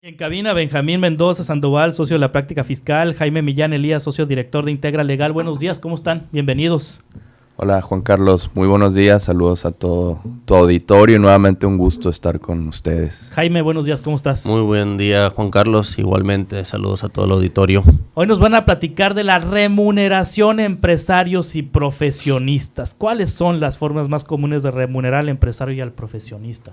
En cabina, Benjamín Mendoza Sandoval, socio de la práctica fiscal, Jaime Millán Elías, socio director de Integra Legal. Buenos días, ¿cómo están? Bienvenidos. Hola Juan Carlos, muy buenos días, saludos a todo tu auditorio y nuevamente un gusto estar con ustedes. Jaime, buenos días, ¿cómo estás? Muy buen día Juan Carlos, igualmente saludos a todo el auditorio. Hoy nos van a platicar de la remuneración a empresarios y profesionistas. ¿Cuáles son las formas más comunes de remunerar al empresario y al profesionista?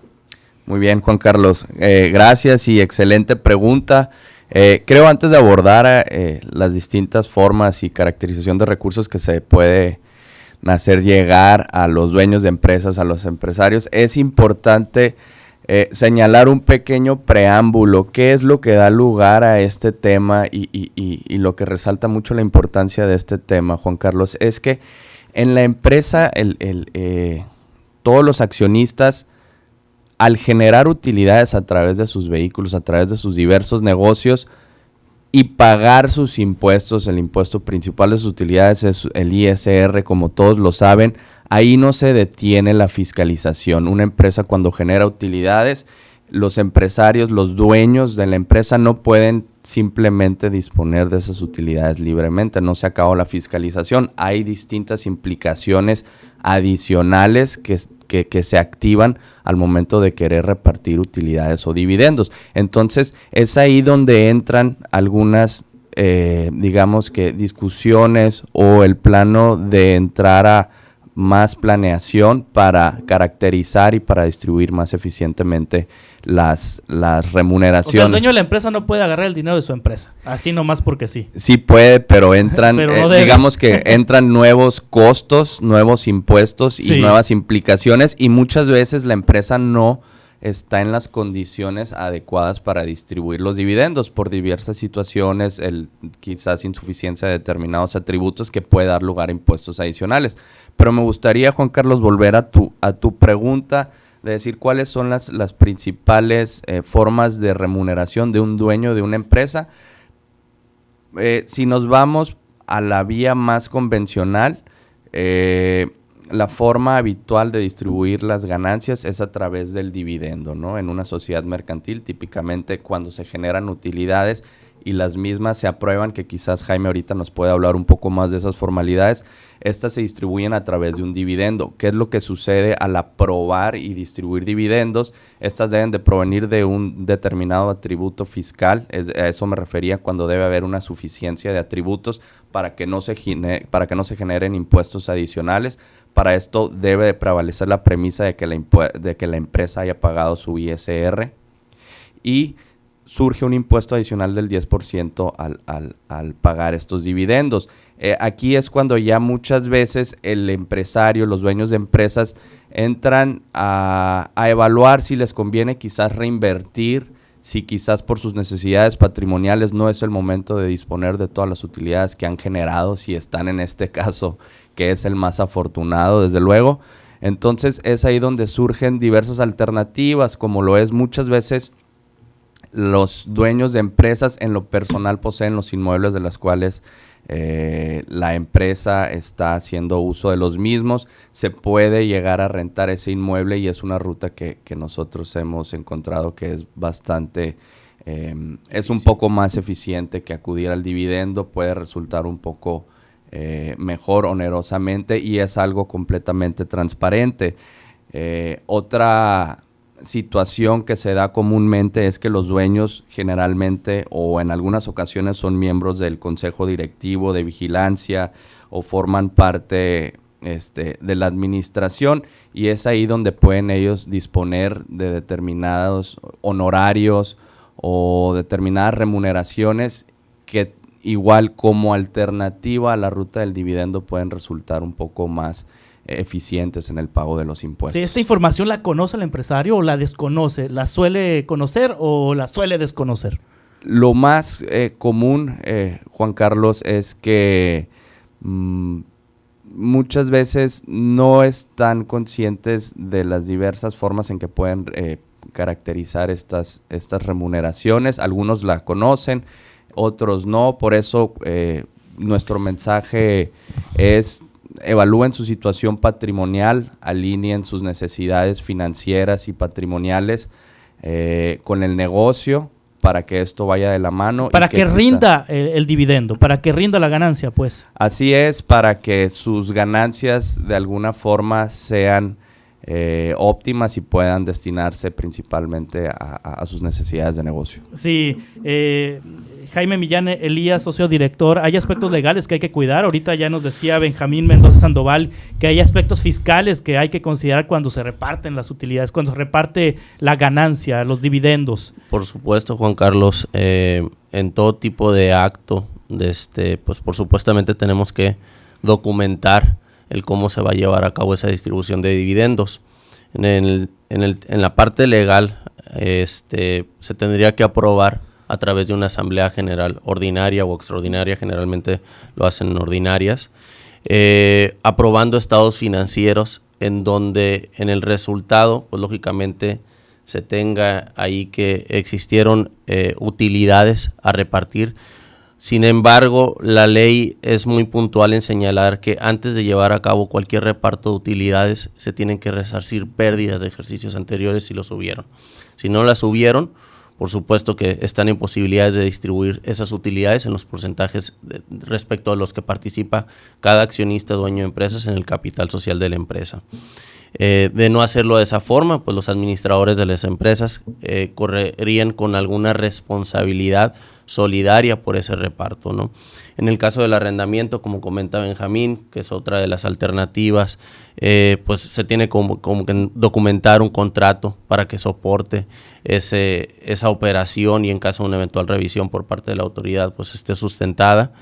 Muy bien Juan Carlos, gracias y excelente pregunta. Creo antes de abordar las distintas formas y caracterización de recursos que se puede hacer llegar a los dueños de empresas, a los empresarios, es importante señalar un pequeño preámbulo, qué es lo que da lugar a este tema y lo que resalta mucho la importancia de este tema, Juan Carlos, es que en la empresa todos los accionistas, al generar utilidades a través de sus vehículos, a través de sus diversos negocios y pagar sus impuestos, el impuesto principal de sus utilidades es el ISR, como todos lo saben, ahí no se detiene la fiscalización. Una empresa cuando genera utilidades, los empresarios, los dueños de la empresa no pueden simplemente disponer de esas utilidades libremente, no se acabó la fiscalización, hay distintas implicaciones adicionales que se activan al momento de querer repartir utilidades o dividendos. Entonces, es ahí donde entran algunas, digamos que discusiones o el plano de entrar a más planeación para caracterizar y para distribuir más eficientemente las remuneraciones. O sea, el dueño de la empresa no puede agarrar el dinero de su empresa, así nomás porque sí. Sí puede, pero entran, pero no digamos que entran nuevos costos, nuevos impuestos y nuevas implicaciones, y muchas veces la empresa no está en las condiciones adecuadas para distribuir los dividendos por diversas situaciones, quizás insuficiencia de determinados atributos que puede dar lugar a impuestos adicionales. Pero me gustaría, Juan Carlos, volver a tu pregunta de decir cuáles son las principales formas de remuneración de un dueño de una empresa. Si nos vamos a la vía más convencional, la forma habitual de distribuir las ganancias es a través del dividendo, ¿no? En una sociedad mercantil, típicamente cuando se generan utilidades y las mismas se aprueban, que quizás Jaime ahorita nos puede hablar un poco más de esas formalidades, estas se distribuyen a través de un dividendo. ¿Qué es lo que sucede al aprobar y distribuir dividendos? Estas deben de provenir de un determinado atributo fiscal, a eso me refería cuando debe haber una suficiencia de atributos para que no se generen impuestos adicionales. Para esto debe de prevalecer la premisa de que la empresa haya pagado su ISR y surge un impuesto adicional del 10% al pagar estos dividendos. Aquí es cuando ya muchas veces el empresario, los dueños de empresas entran a evaluar si les conviene quizás reinvertir, si quizás por sus necesidades patrimoniales no es el momento de disponer de todas las utilidades que han generado, si están en este caso, que es el más afortunado, desde luego. Entonces es ahí donde surgen diversas alternativas, como lo es muchas veces los dueños de empresas en lo personal poseen los inmuebles de los cuales la empresa está haciendo uso de los mismos. Se puede llegar a rentar ese inmueble y es una ruta que nosotros hemos encontrado que es bastante, es un poco más eficiente que acudir al dividendo, puede resultar un poco mejor onerosamente y es algo completamente transparente. Otra situación que se da comúnmente es que los dueños generalmente o en algunas ocasiones son miembros del consejo directivo de vigilancia o forman parte de la administración, y es ahí donde pueden ellos disponer de determinados honorarios o determinadas remuneraciones que igual como alternativa a la ruta del dividendo pueden resultar un poco más eficientes en el pago de los impuestos. Sí, ¿esta información la conoce el empresario o la desconoce? ¿La suele conocer o la suele desconocer? Lo más común, Juan Carlos, es que muchas veces no están conscientes de las diversas formas en que pueden caracterizar estas remuneraciones. Algunos la conocen, otros no. Por eso nuestro mensaje es: evalúen su situación patrimonial, alineen sus necesidades financieras y patrimoniales con el negocio para que esto vaya de la mano. Para que rinda el dividendo, para que rinda la ganancia, pues. Así es, para que sus ganancias de alguna forma sean óptimas y puedan destinarse principalmente a sus necesidades de negocio. Sí, Jaime Millán Elías, socio director, hay aspectos legales que hay que cuidar. Ahorita ya nos decía Benjamín Mendoza Sandoval que hay aspectos fiscales que hay que considerar cuando se reparten las utilidades, cuando se reparte la ganancia, los dividendos. Por supuesto, Juan Carlos, en todo tipo de acto, pues por supuestamente tenemos que documentar el cómo se va a llevar a cabo esa distribución de dividendos. En la parte legal, se tendría que aprobar a través de una asamblea general ordinaria o extraordinaria, generalmente lo hacen en ordinarias, aprobando estados financieros en donde en el resultado, pues lógicamente se tenga ahí que existieron utilidades a repartir. Sin embargo, la ley es muy puntual en señalar que antes de llevar a cabo cualquier reparto de utilidades se tienen que resarcir pérdidas de ejercicios anteriores si los hubieron. Si no las hubieron, por supuesto que están en posibilidades de distribuir esas utilidades en los porcentajes respecto a los que participa cada accionista dueño de empresas en el capital social de la empresa. De no hacerlo de esa forma, pues los administradores de las empresas correrían con alguna responsabilidad solidaria por ese reparto, ¿no? En el caso del arrendamiento, como comenta Benjamín, que es otra de las alternativas, pues se tiene como que documentar un contrato para que soporte esa operación y en caso de una eventual revisión por parte de la autoridad, pues esté sustentada.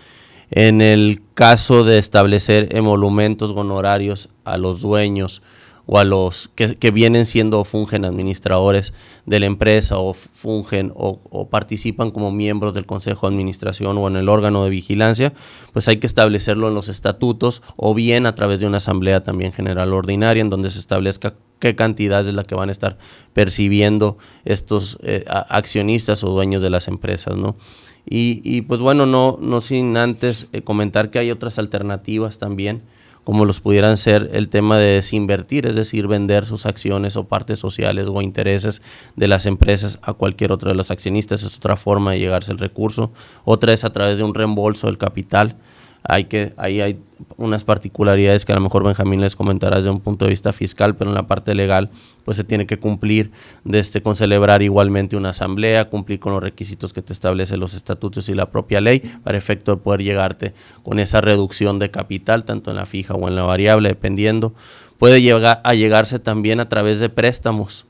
En el caso de establecer emolumentos honorarios a los dueños o a los que vienen siendo o fungen administradores de la empresa o fungen o participan como miembros del consejo de administración o en el órgano de vigilancia, pues hay que establecerlo en los estatutos o bien a través de una asamblea también general ordinaria en donde se establezca qué cantidad es la que van a estar percibiendo estos accionistas o dueños de las empresas, ¿no? Y pues bueno, no sin antes comentar que hay otras alternativas también, como los pudieran ser el tema de desinvertir, es decir, vender sus acciones o partes sociales o intereses de las empresas a cualquier otro de los accionistas, es otra forma de llegarse al recurso. Otra es a través de un reembolso del capital. Ahí hay unas particularidades que a lo mejor Benjamín les comentará desde un punto de vista fiscal, pero en la parte legal pues se tiene que cumplir con celebrar igualmente una asamblea, cumplir con los requisitos que te establecen los estatutos y la propia ley para efecto de poder llegarte con esa reducción de capital, tanto en la fija o en la variable, dependiendo. Puede llegarse también a través de préstamos,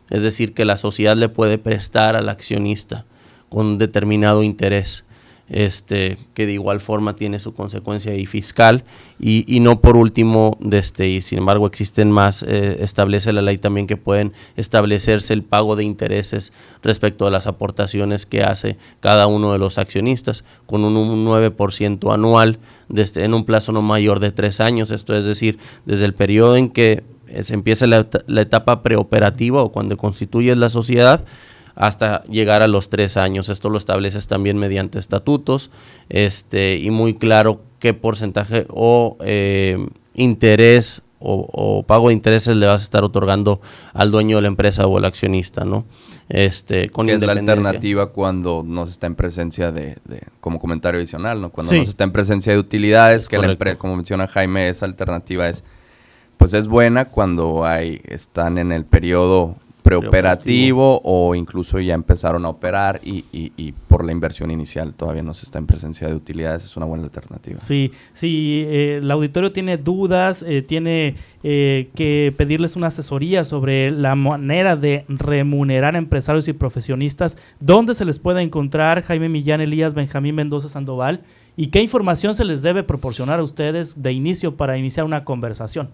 es decir, que la sociedad le puede prestar al accionista con un determinado interés. Que de igual forma tiene su consecuencia ahí fiscal y no por último, y sin embargo existen más, establece la ley también que pueden establecerse el pago de intereses respecto a las aportaciones que hace cada uno de los accionistas con un 9% anual en un plazo no mayor de 3 años, esto es decir, desde el periodo en que se empieza la etapa preoperativa o cuando constituyes la sociedad hasta llegar a los 3 años. Esto lo estableces también mediante estatutos y muy claro qué porcentaje o interés o pago de intereses le vas a estar otorgando al dueño de la empresa o al accionista, ¿no? Con es la alternativa cuando no se está en presencia de como comentario adicional, ¿no? Cuando no se está en presencia de utilidades, que la empresa, como menciona Jaime, esa alternativa es buena cuando están en el periodo preoperativo o incluso ya empezaron a operar y por la inversión inicial todavía no se está en presencia de utilidades, es una buena alternativa. Sí, el auditorio tiene dudas, tiene que pedirles una asesoría sobre la manera de remunerar a empresarios y profesionistas. ¿Dónde se les puede encontrar, Jaime Millán Elías, Benjamín Mendoza Sandoval? ¿Y qué información se les debe proporcionar a ustedes de inicio para iniciar una conversación?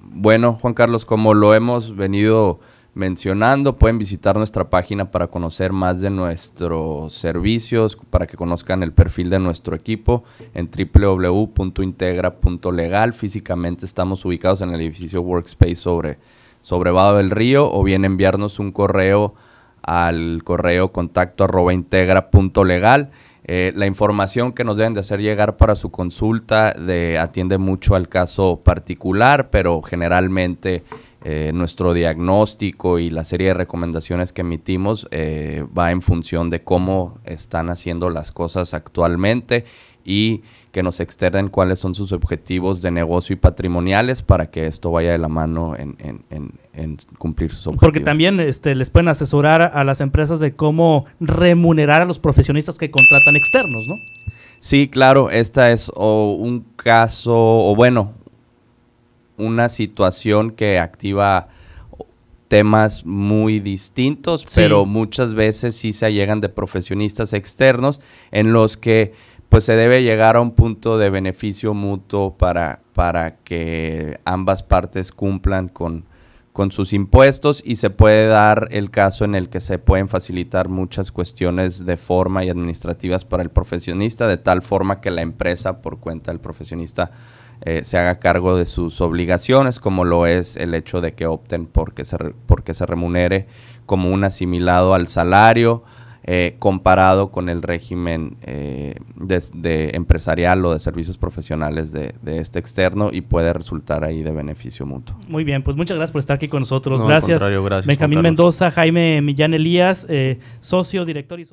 Bueno, Juan Carlos, como lo hemos venido mencionando, pueden visitar nuestra página para conocer más de nuestros servicios, para que conozcan el perfil de nuestro equipo en www.integra.legal. Físicamente estamos ubicados en el edificio Workspace sobre Vado del Río, o bien enviarnos un correo al correo contacto@integra.legal. La información que nos deben de hacer llegar para su consulta atiende mucho al caso particular, pero generalmente nuestro diagnóstico y la serie de recomendaciones que emitimos va en función de cómo están haciendo las cosas actualmente y que nos externen cuáles son sus objetivos de negocio y patrimoniales para que esto vaya de la mano en cumplir sus objetivos. Porque también les pueden asesorar a las empresas de cómo remunerar a los profesionistas que contratan externos, ¿no? Sí, claro, esta es un caso, o bueno, una situación que activa temas muy distintos, sí, pero muchas veces sí se allegan de profesionistas externos en los que pues se debe llegar a un punto de beneficio mutuo para que ambas partes cumplan con sus impuestos, y se puede dar el caso en el que se pueden facilitar muchas cuestiones de forma y administrativas para el profesionista, de tal forma que la empresa por cuenta del profesionista se haga cargo de sus obligaciones, como lo es el hecho de que opten porque se remunere como un asimilado al salario, comparado con el régimen de empresarial o de servicios profesionales de este externo, y puede resultar ahí de beneficio mutuo. Muy bien, pues muchas gracias por estar aquí con nosotros. No, Gracias, gracias Benjamín Mendoza, Jaime Millán Elías, socio, director y